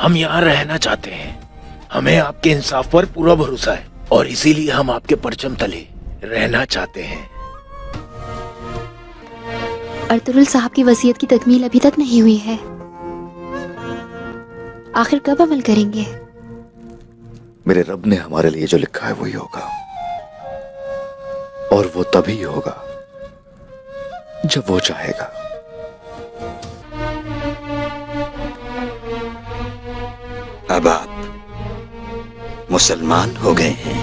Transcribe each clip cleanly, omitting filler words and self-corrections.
हम यहाँ रहना चाहते हैं। हमें आपके इंसाफ पर पूरा भरोसा है और इसीलिए हम आपके परचम तले रहना चाहते हैं। अर्तुगरुल साहब की वसीयत की तकमील अभी तक नहीं हुई है। आखिर कब अमल करेंगे? मेरे रब ने हमारे लिए जो लिखा है वही होगा, और वो तभी होगा जब वो चाहेगा। अब आप मुसलमान हो गए हैं।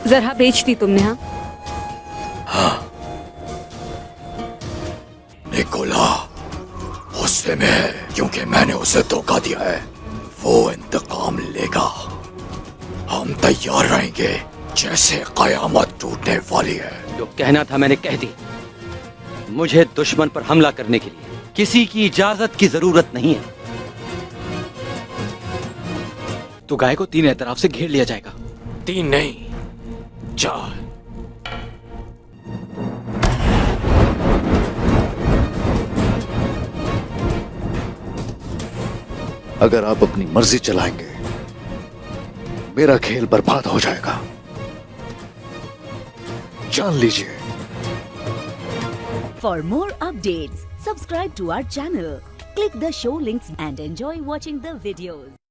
जरा बेच दी तुमने? हाँ, निकोला गुस्से में है क्योंकि मैंने उसे धोखा दिया है। वो इंतकाम लेगा। हम तैयार रहेंगे जैसे कयामत टूटने वाली है। जो कहना था मैंने कह दी। मुझे दुश्मन पर हमला करने के लिए किसी की इजाजत की जरूरत नहीं है। तो गाय को 3 एतराफ से घेर लिया जाएगा। 3 नहीं, 4। अगर आप अपनी मर्जी चलाएंगे, मेरा खेल बर्बाद हो जाएगा, जान लीजिए। For more updates, subscribe to our channel, click the show links and enjoy watching the videos.